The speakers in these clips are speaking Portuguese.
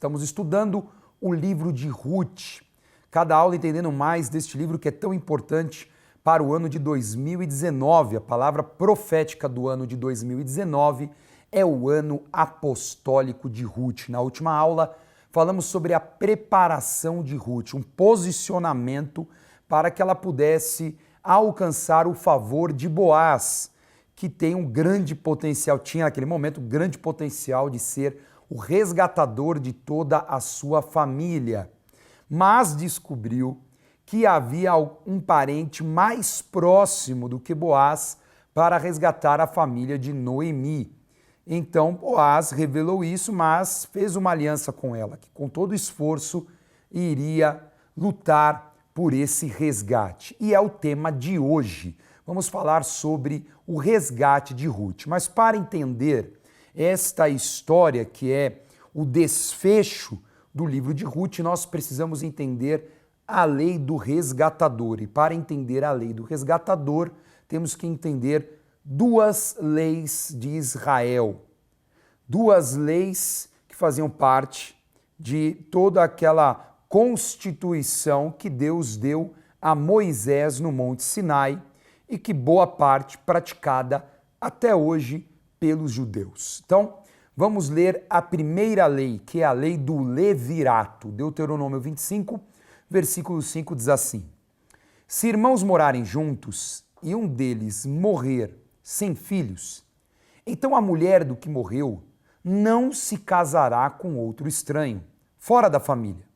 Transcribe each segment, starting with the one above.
Estamos estudando o livro de Ruth. Cada aula entendendo mais deste livro que é tão importante para o ano de 2019. A palavra profética do ano de 2019 é o ano apostólico de Ruth. Na última aula, falamos sobre a preparação de Ruth, um posicionamento para que ela pudesse alcançar o favor de Boaz, que tem um grande potencial, tinha naquele momento um grande potencial de ser o resgatador de toda a sua família. Mas descobriu que havia um parente mais próximo do que Boaz para resgatar a família de Noemi. Então Boaz revelou isso, mas fez uma aliança com ela, que com todo esforço iria lutar por esse resgate. E é o tema de hoje. Vamos falar sobre o resgate de Ruth. Mas para entender esta história, que é o desfecho do livro de Ruth, nós precisamos entender a lei do resgatador. E para entender a lei do resgatador, temos que entender duas leis de Israel. Duas leis que faziam parte de toda aquela constituição que Deus deu a Moisés no Monte Sinai e que boa parte praticada até hoje pelos judeus. Então, vamos ler a primeira lei, que é a lei do levirato. Deuteronômio 25, versículo 5 diz assim: Se irmãos morarem juntos e um deles morrer sem filhos, então a mulher do que morreu não se casará com outro estranho, fora da família.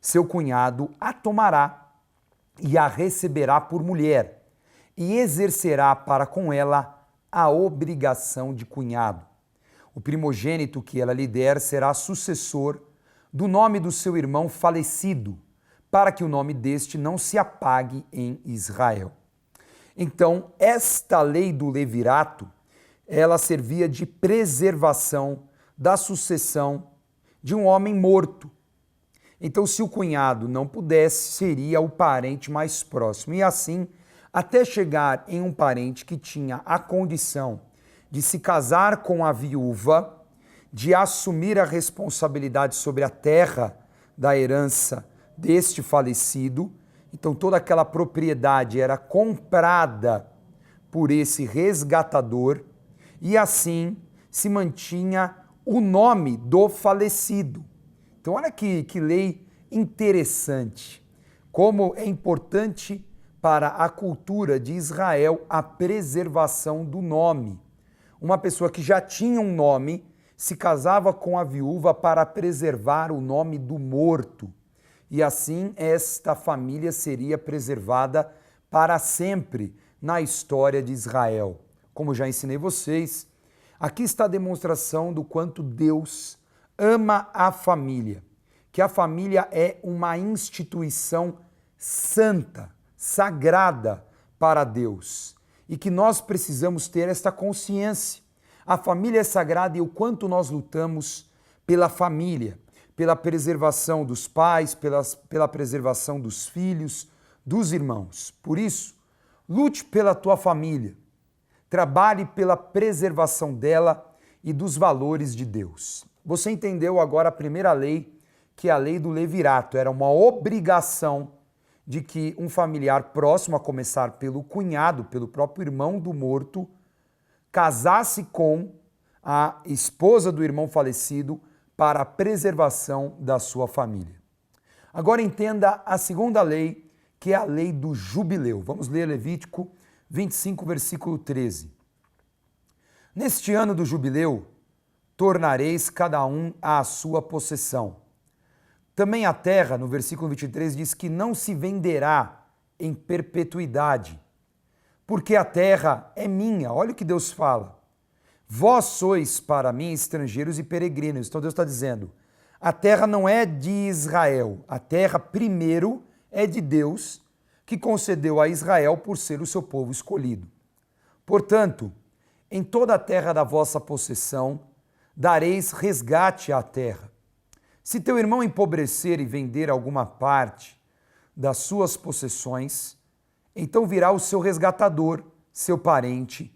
Seu cunhado a tomará e a receberá por mulher, e exercerá para com ela a obrigação de cunhado. O primogênito que ela lhe der será sucessor do nome do seu irmão falecido, para que o nome deste não se apague em Israel. Então, esta lei do levirato, ela servia de preservação da sucessão de um homem morto. Então, se o cunhado não pudesse, seria o parente mais próximo. E assim, até chegar em um parente que tinha a condição de se casar com a viúva, de assumir a responsabilidade sobre a terra da herança deste falecido. Então, toda aquela propriedade era comprada por esse resgatador e assim se mantinha o nome do falecido. Então, olha que lei interessante, como é importante para a cultura de Israel a preservação do nome. Uma pessoa que já tinha um nome se casava com a viúva para preservar o nome do morto. E assim esta família seria preservada para sempre na história de Israel. Como já ensinei vocês, aqui está a demonstração do quanto Deus ama a família, que a família é uma instituição santa, sagrada para Deus e que nós precisamos ter esta consciência. A família é sagrada e o quanto nós lutamos pela família, pela preservação dos pais, pela preservação dos filhos, dos irmãos. Por isso, lute pela tua família, trabalhe pela preservação dela e dos valores de Deus. Você entendeu agora a primeira lei, que é a lei do levirato. Era uma obrigação de que um familiar próximo, a começar pelo cunhado, pelo próprio irmão do morto, casasse com a esposa do irmão falecido para a preservação da sua família. Agora entenda a segunda lei, que é a lei do jubileu. Vamos ler Levítico 25, versículo 13. Neste ano do jubileu, tornareis cada um à sua possessão. Também a terra, no versículo 23, diz que não se venderá em perpetuidade, porque a terra é minha. Olha o que Deus fala. Vós sois para mim estrangeiros e peregrinos. Então Deus está dizendo, a terra não é de Israel, a terra primeiro é de Deus, que concedeu a Israel por ser o seu povo escolhido. Portanto, em toda a terra da vossa possessão, dareis resgate à terra. Se teu irmão empobrecer e vender alguma parte das suas possessões, então virá o seu resgatador, seu parente,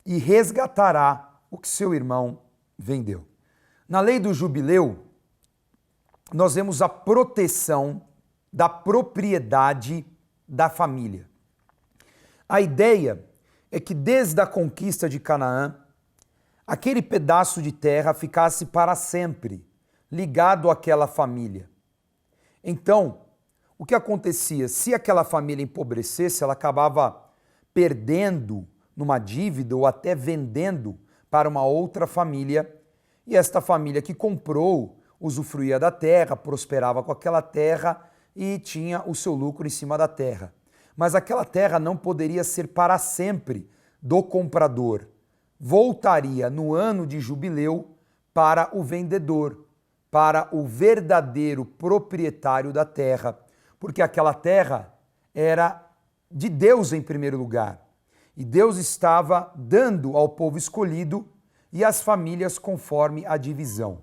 e resgatará o que seu irmão vendeu. Na lei do jubileu, nós vemos a proteção da propriedade da família. A ideia é que desde a conquista de Canaã, aquele pedaço de terra ficasse para sempre ligado àquela família. Então, o que acontecia? Se aquela família empobrecesse, ela acabava perdendo numa dívida ou até vendendo para uma outra família, e esta família que comprou usufruía da terra, prosperava com aquela terra e tinha o seu lucro em cima da terra. Mas aquela terra não poderia ser para sempre do comprador. Voltaria no ano de jubileu para o vendedor, para o verdadeiro proprietário da terra, porque aquela terra era de Deus em primeiro lugar. E Deus estava dando ao povo escolhido e às famílias conforme a divisão.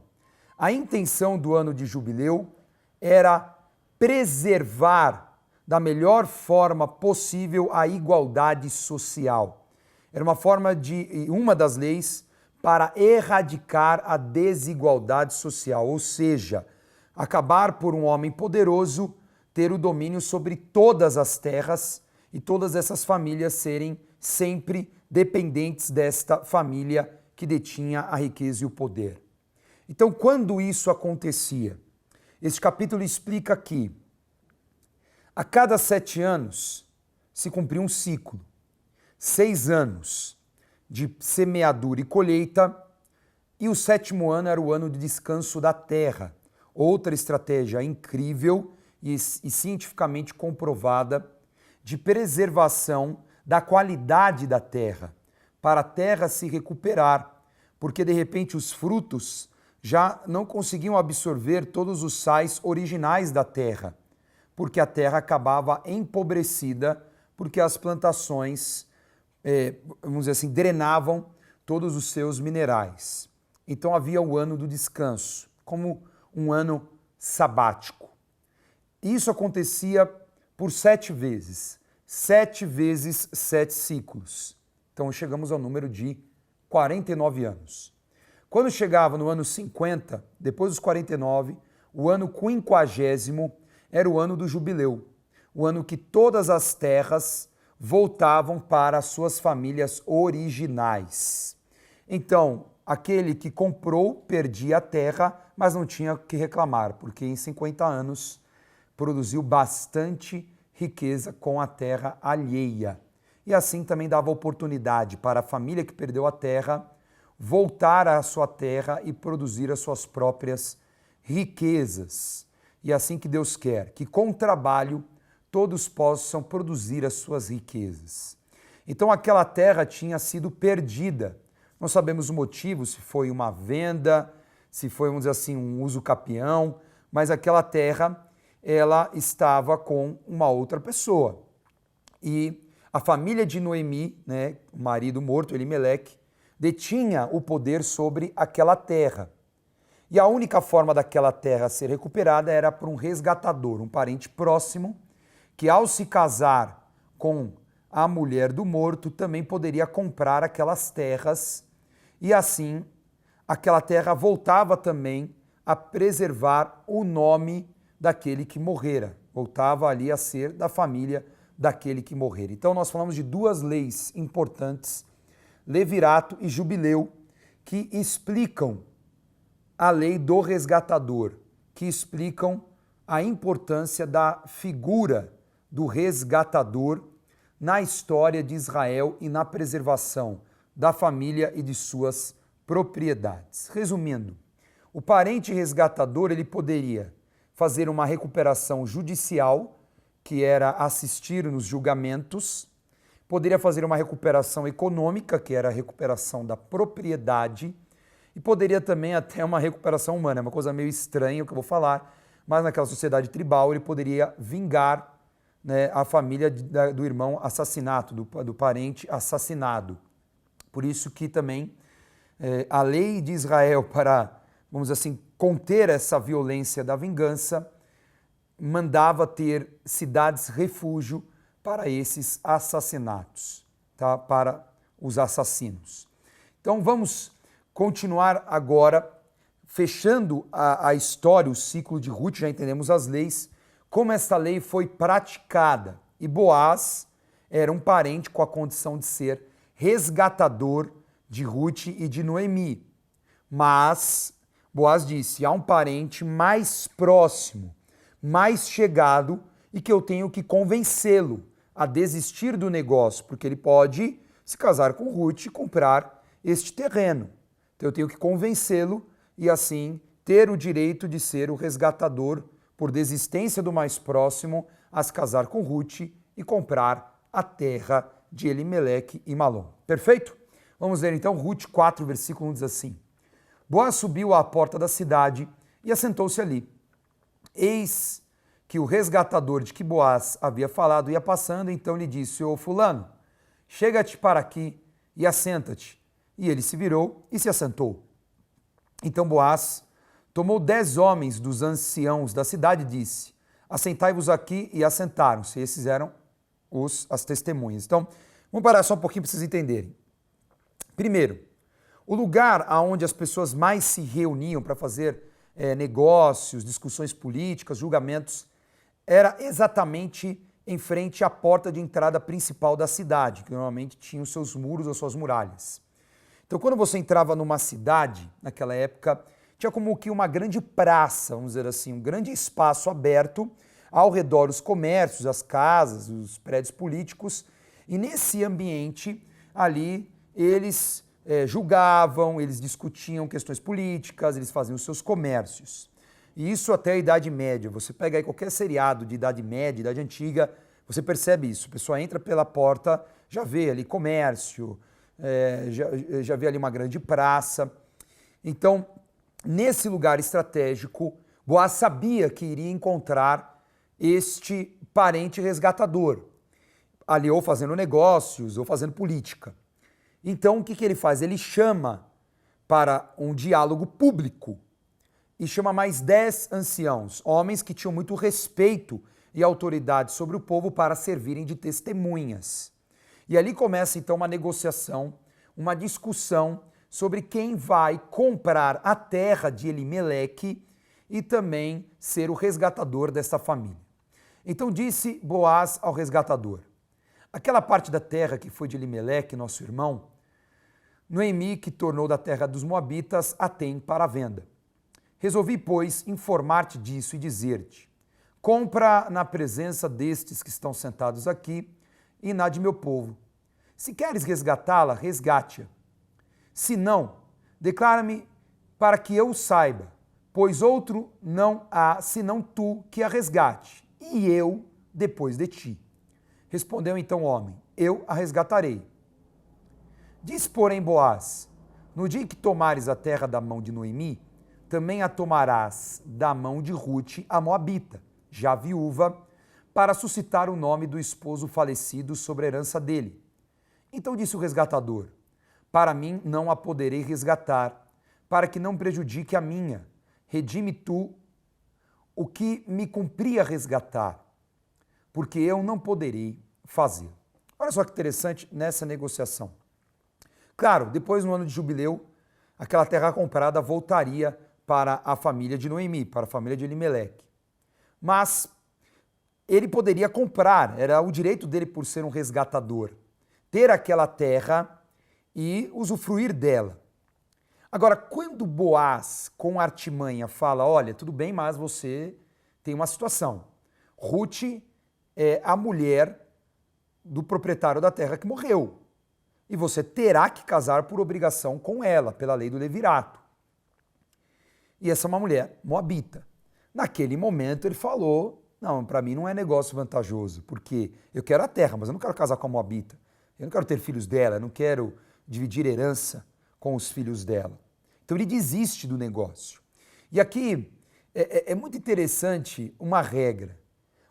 A intenção do ano de jubileu era preservar da melhor forma possível a igualdade social. Era uma das leis para erradicar a desigualdade social, ou seja, acabar por um homem poderoso ter o domínio sobre todas as terras e todas essas famílias serem sempre dependentes desta família que detinha a riqueza e o poder. Então, quando isso acontecia? Este capítulo explica que a cada 7 anos se cumpria um ciclo. 6 anos de semeadura e colheita, e o 7º ano era o ano de descanso da terra. Outra estratégia incrível e cientificamente comprovada de preservação da qualidade da terra, para a terra se recuperar, porque de repente os frutos já não conseguiam absorver todos os sais originais da terra, porque a terra acabava empobrecida, porque as plantações, vamos dizer assim, drenavam todos os seus minerais. Então havia o ano do descanso, como um ano sabático. Isso acontecia por 7 vezes. 7 vezes 7 ciclos. Então chegamos ao número de 49 anos. Quando chegava no ano 50, depois dos 49, o ano 50º era o ano do jubileu, o ano que todas as terras voltavam para as suas famílias originais. Então, aquele que comprou perdia a terra, mas não tinha o que reclamar, porque em 50 anos produziu bastante riqueza com a terra alheia. E assim também dava oportunidade para a família que perdeu a terra voltar à sua terra e produzir as suas próprias riquezas. E é assim que Deus quer, que com trabalho todos possam produzir as suas riquezas. Então aquela terra tinha sido perdida. Não sabemos o motivo, se foi uma venda, se foi, vamos dizer assim, um uso capião, mas aquela terra, ela estava com uma outra pessoa. E a família de Noemi, né, o marido morto, Elimeleque, detinha o poder sobre aquela terra. E a única forma daquela terra ser recuperada era por um resgatador, um parente próximo, que ao se casar com a mulher do morto, também poderia comprar aquelas terras, e assim aquela terra voltava também a preservar o nome daquele que morrera, voltava ali a ser da família daquele que morrera. Então nós falamos de 2 leis importantes, Levirato e Jubileu, que explicam a lei do resgatador, que explicam a importância da figura do resgatador na história de Israel e na preservação da família e de suas propriedades. Resumindo, o parente resgatador ele poderia fazer uma recuperação judicial, que era assistir nos julgamentos, poderia fazer uma recuperação econômica, que era a recuperação da propriedade, e poderia também até uma recuperação humana, é uma coisa meio estranha o que eu vou falar, mas naquela sociedade tribal ele poderia vingar, né, a família do irmão assassinato, do parente assassinado. Por isso que também a lei de Israel para, vamos dizer assim, conter essa violência da vingança, mandava ter cidades refúgio para esses assassinatos, tá? Para os assassinos. Então vamos continuar agora fechando a história, o ciclo de Ruth, já entendemos as leis, como esta lei foi praticada. E Boaz era um parente com a condição de ser resgatador de Ruth e de Noemi. Mas Boaz disse, há um parente mais próximo, mais chegado, e que eu tenho que convencê-lo a desistir do negócio, porque ele pode se casar com Ruth e comprar este terreno. Então eu tenho que convencê-lo e assim ter o direito de ser o resgatador por desistência do mais próximo a se casar com Ruth e comprar a terra de Elimeleque e Malom. Perfeito? Vamos ler então Ruth 4, versículo 1 diz assim. Boaz subiu à porta da cidade e assentou-se ali. Eis que o resgatador de que Boaz havia falado ia passando, então lhe disse, ô fulano, chega-te para aqui e assenta-te. E ele se virou e se assentou. Então Boaz tomou 10 homens dos anciãos da cidade e disse, assentai-vos aqui, e assentaram-se. Esses eram as testemunhas. Então, vamos parar só um pouquinho para vocês entenderem. Primeiro, o lugar onde as pessoas mais se reuniam para fazer negócios, discussões políticas, julgamentos, era exatamente em frente à porta de entrada principal da cidade, que normalmente tinha os seus muros ou suas muralhas. Então, quando você entrava numa cidade, naquela época, tinha como que uma grande praça, vamos dizer assim, um grande espaço aberto, ao redor os comércios, as casas, os prédios políticos, e nesse ambiente ali eles julgavam, eles discutiam questões políticas, eles faziam os seus comércios. E isso até a Idade Média. Você pega aí qualquer seriado de Idade Média, Idade Antiga, você percebe isso. A pessoa entra pela porta, já vê ali comércio, já vê ali uma grande praça. Então, nesse lugar estratégico, Boaz sabia que iria encontrar este parente resgatador, ali ou fazendo negócios ou fazendo política. Então, o que ele faz? Ele chama para um diálogo público e chama mais 10 anciãos, homens que tinham muito respeito e autoridade sobre o povo para servirem de testemunhas. E ali começa então uma negociação, uma discussão sobre quem vai comprar a terra de Elimeleque e também ser o resgatador desta família. Então disse Boaz ao resgatador, aquela parte da terra que foi de Elimeleque, nosso irmão, Noemi, que tornou da terra dos Moabitas, a tem para a venda. Resolvi, pois, informar-te disso e dizer-te, compra na presença destes que estão sentados aqui e na de meu povo. Se queres resgatá-la, resgate-a. Se não, declara-me para que eu saiba, pois outro não há senão tu que a resgate, e eu depois de ti. Respondeu então o homem, eu a resgatarei. Diz, porém, Boaz, no dia que tomares a terra da mão de Noemi, também a tomarás da mão de Ruth, a Moabita, já viúva, para suscitar o nome do esposo falecido sobre a herança dele. Então disse o resgatador, para mim não a poderei resgatar, para que não prejudique a minha. Redime tu o que me cumpria resgatar, porque eu não poderei fazer. Olha só que interessante nessa negociação. Claro, depois no ano de jubileu, aquela terra comprada voltaria para a família de Noemi, para a família de Elimeleque. Mas ele poderia comprar, era o direito dele por ser um resgatador, ter aquela terra e usufruir dela. Agora, quando Boaz, com artimanha, fala, olha, tudo bem, mas você tem uma situação. Ruth é a mulher do proprietário da terra que morreu. E você terá que casar por obrigação com ela, pela lei do levirato. E essa é uma mulher moabita. Naquele momento ele falou, não, para mim não é negócio vantajoso, porque eu quero a terra, mas eu não quero casar com a moabita. Eu não quero ter filhos dela, eu não quero dividir herança com os filhos dela. Então ele desiste do negócio. E aqui é muito interessante uma regra.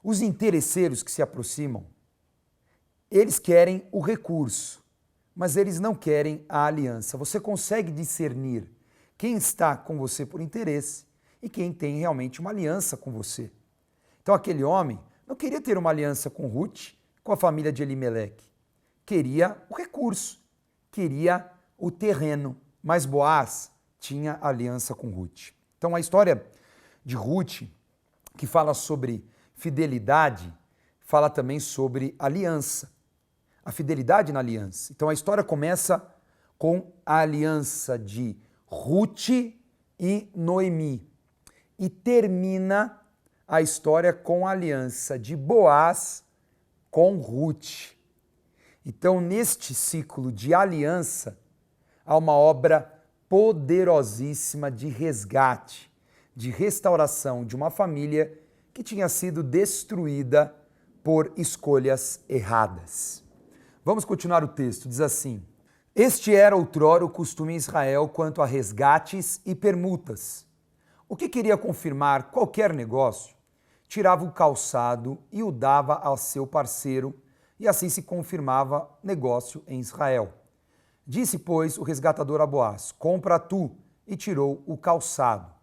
Os interesseiros que se aproximam, eles querem o recurso, mas eles não querem a aliança. Você consegue discernir quem está com você por interesse e quem tem realmente uma aliança com você. Então aquele homem não queria ter uma aliança com Ruth, com a família de Elimeleque. Queria o recurso, queria o terreno. Mas Boaz tinha aliança com Ruth. Então a história de Ruth, que fala sobre fidelidade, fala também sobre aliança. A fidelidade na aliança. Então a história começa com a aliança de Ruth e Noemi e termina a história com a aliança de Boaz com Ruth. Então, neste ciclo de aliança, há uma obra poderosíssima de resgate, de restauração de uma família que tinha sido destruída por escolhas erradas. Vamos continuar o texto, diz assim: Este era outrora o costume em Israel quanto a resgates e permutas. O que queria confirmar qualquer negócio, tirava o calçado e o dava ao seu parceiro, e assim se confirmava negócio em Israel. Disse, pois, o resgatador a Boaz: Compra tu, e tirou o calçado.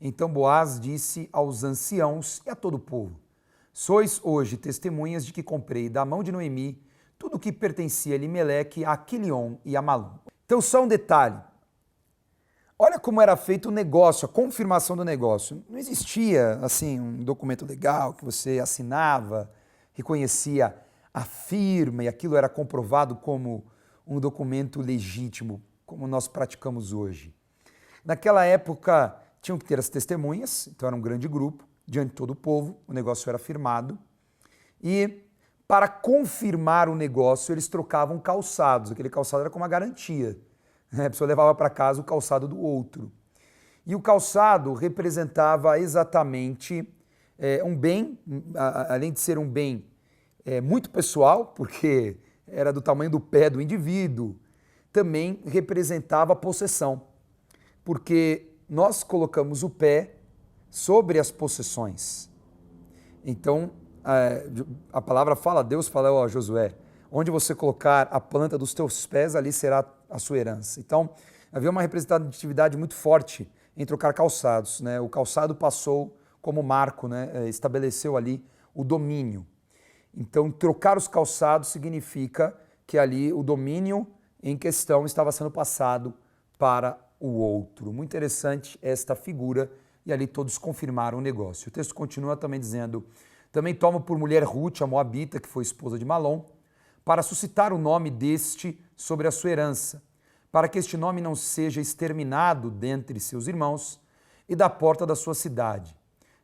Então Boaz disse aos anciãos e a todo o povo: Sois hoje testemunhas de que comprei da mão de Noemi tudo o que pertencia a Elimeleque, a Quilion e a Malom. Então, só um detalhe. Olha como era feito o negócio, a confirmação do negócio. Não existia, assim, um documento legal que você assinava, reconhecia a firma e aquilo era comprovado como um documento legítimo, como nós praticamos hoje. Naquela época, tinham que ter as testemunhas, então era um grande grupo, diante de todo o povo, o negócio era firmado. E para confirmar o negócio, eles trocavam calçados. Aquele calçado era como uma garantia. A pessoa levava para casa o calçado do outro. E o calçado representava exatamente um bem, além de ser um bem muito pessoal, porque era do tamanho do pé do indivíduo, também representava possessão, porque nós colocamos o pé sobre as possessões. Então, a palavra fala, Deus fala, ó Josué, onde você colocar a planta dos teus pés, ali será a sua herança. Então, havia uma representatividade muito forte em trocar calçados, né? O calçado passou como marco, né? Estabeleceu ali o domínio. Então, trocar os calçados significa que ali o domínio em questão estava sendo passado para o outro. Muito interessante esta figura, e ali todos confirmaram o negócio. O texto continua também dizendo: Também tomo por mulher Ruth, a moabita, que foi esposa de Malom, para suscitar o nome deste sobre a sua herança, para que este nome não seja exterminado dentre seus irmãos e da porta da sua cidade.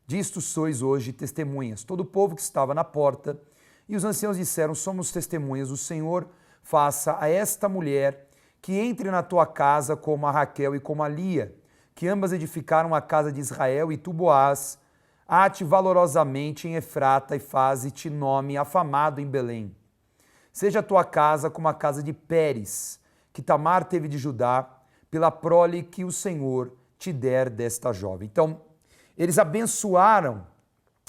Disto sois hoje testemunhas, todo o povo que estava na porta. E os anciãos disseram: Somos testemunhas, o Senhor faça a esta mulher que entre na tua casa como a Raquel e como a Lia, que ambas edificaram a casa de Israel, e tu, Boaz, ate valorosamente em Efrata e faze-te nome afamado em Belém. Seja a tua casa como a casa de Pérez, que Tamar teve de Judá, pela prole que o Senhor te der desta jovem. Então, eles abençoaram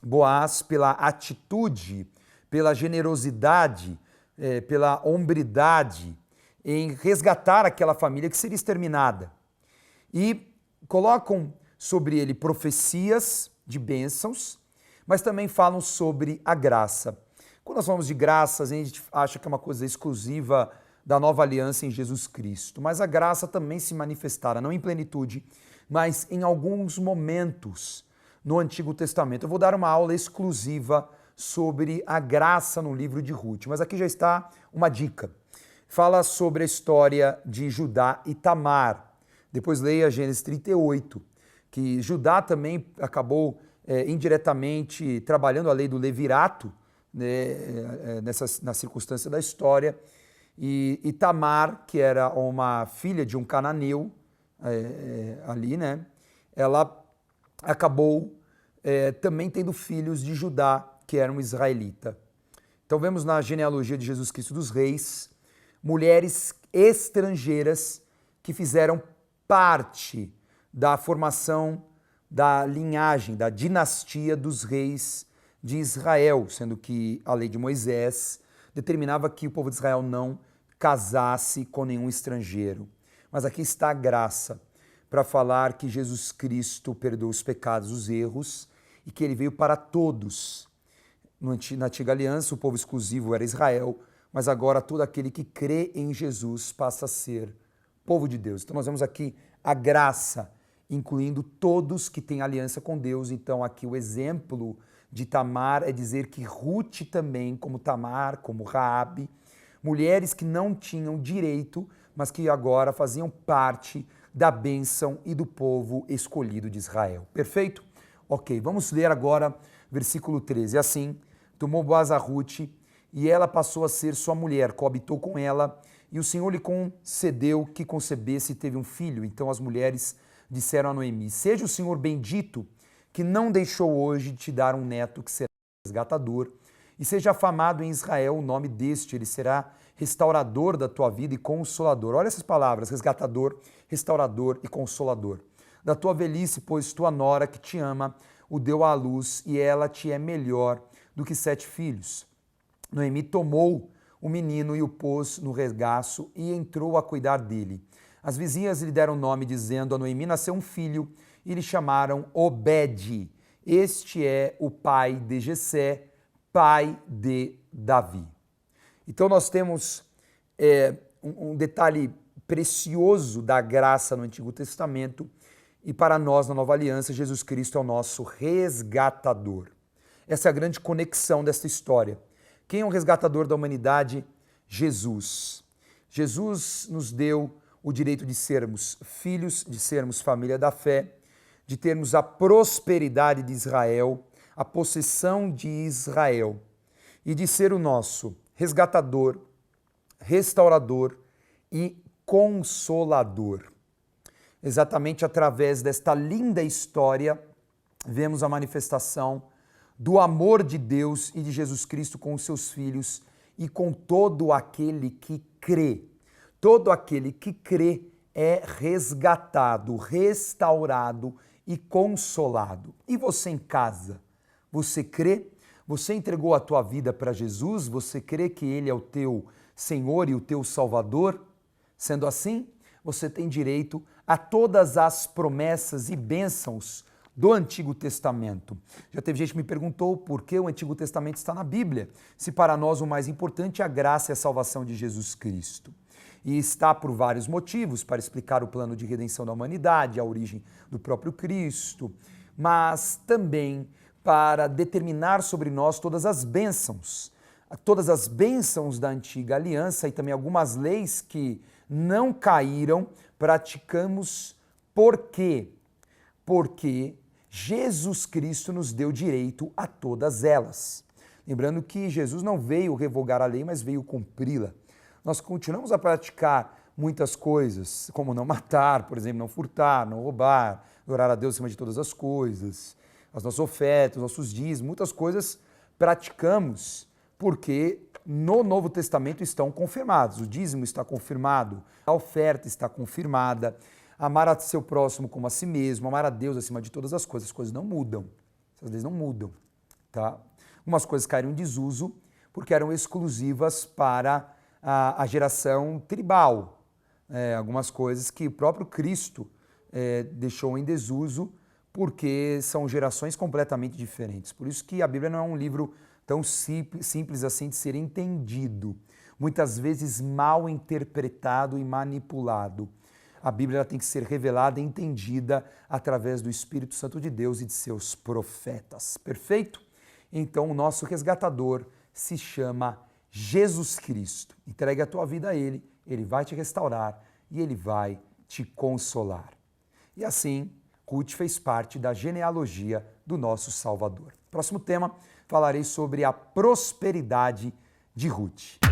Boaz pela atitude, pela generosidade, pela hombridade em resgatar aquela família que seria exterminada. E colocam sobre ele profecias de bênçãos, mas também falam sobre a graça. Quando nós falamos de graça, a gente acha que é uma coisa exclusiva da nova aliança em Jesus Cristo, mas a graça também se manifestara, não em plenitude, mas em alguns momentos no Antigo Testamento. Eu vou dar uma aula exclusiva sobre a graça no livro de Ruth, mas aqui já está uma dica. Fala sobre a história de Judá e Tamar. Depois leia Gênesis 38, que Judá também acabou indiretamente trabalhando a lei do levirato, né, na circunstância da história, e Tamar, que era uma filha de um cananeu ali, né, ela acabou também tendo filhos de Judá, que era um israelita. Então vemos na genealogia de Jesus Cristo dos Reis, mulheres estrangeiras que fizeram parte da formação da linhagem, da dinastia dos reis de Israel, sendo que a lei de Moisés determinava que o povo de Israel não casasse com nenhum estrangeiro. Mas aqui está a graça para falar que Jesus Cristo perdoou os pecados, os erros, e que ele veio para todos. Na antiga aliança, o povo exclusivo era Israel, mas agora todo aquele que crê em Jesus passa a ser povo de Deus. Então nós vemos aqui a graça, incluindo todos que têm aliança com Deus. Então aqui o exemplo de Tamar é dizer que Ruth também, como Tamar, como Raabe, mulheres que não tinham direito, mas que agora faziam parte da bênção e do povo escolhido de Israel. Perfeito? Ok, vamos ler agora versículo 13. Assim, tomou Boaz a Ruth, e ela passou a ser sua mulher, coabitou com ela, e o Senhor lhe concedeu que concebesse e teve um filho. Então as mulheres disseram a Noemi: seja o Senhor bendito, que não deixou hoje de te dar um neto que será resgatador, e seja afamado em Israel o nome deste, ele será restaurador da tua vida e consolador. Olha essas palavras: resgatador, restaurador e consolador. Da tua velhice, pois tua nora que te ama o deu à luz, e ela te é melhor do que 7 filhos. Noemi tomou o menino e o pôs no regaço e entrou a cuidar dele. As vizinhas lhe deram nome, dizendo: a Noemi nasceu um filho, e lhe chamaram Obed. Este é o pai de Jessé, pai de Davi. Então nós temos um detalhe precioso da graça no Antigo Testamento, e para nós, na Nova Aliança, Jesus Cristo é o nosso resgatador. Essa é a grande conexão dessa história. Quem é o resgatador da humanidade? Jesus. Jesus nos deu o direito de sermos filhos, de sermos família da fé, de termos a prosperidade de Israel, a possessão de Israel, e de ser o nosso resgatador, restaurador e consolador. Exatamente através desta linda história, vemos a manifestação do amor de Deus e de Jesus Cristo com os seus filhos e com todo aquele que crê. Todo aquele que crê é resgatado, restaurado e consolado. E você em casa, você crê? Você entregou a tua vida para Jesus? Você crê que Ele é o teu Senhor e o teu Salvador? Sendo assim, você tem direito a todas as promessas e bênçãos do Antigo Testamento. Já teve gente que me perguntou por que o Antigo Testamento está na Bíblia, se para nós o mais importante é a graça e a salvação de Jesus Cristo. E está por vários motivos, para explicar o plano de redenção da humanidade, a origem do próprio Cristo, mas também para determinar sobre nós todas as bênçãos da antiga aliança e também algumas leis que não caíram, praticamos. Por quê? Porque Jesus Cristo nos deu direito a todas elas. Lembrando que Jesus não veio revogar a lei, mas veio cumpri-la. Nós continuamos a praticar muitas coisas, como não matar, por exemplo, não furtar, não roubar, adorar a Deus acima de todas as coisas, as nossas ofertas, os nossos dízimos, muitas coisas praticamos porque no Novo Testamento estão confirmados. O dízimo está confirmado, a oferta está confirmada, amar a seu próximo como a si mesmo, amar a Deus acima de todas as coisas não mudam. Essas leis não mudam, tá? Umas coisas caíram em desuso porque eram exclusivas para a geração tribal. Algumas coisas que o próprio Cristo deixou em desuso porque são gerações completamente diferentes. Por isso que a Bíblia não é um livro tão simples assim de ser entendido. Muitas vezes mal interpretado e manipulado. A Bíblia tem que ser revelada e entendida através do Espírito Santo de Deus e de seus profetas. Perfeito? Então o nosso resgatador se chama Jesus Cristo. Entregue a tua vida a Ele, Ele vai te restaurar e Ele vai te consolar. E assim, Ruth fez parte da genealogia do nosso Salvador. Próximo tema, falarei sobre a prosperidade de Ruth.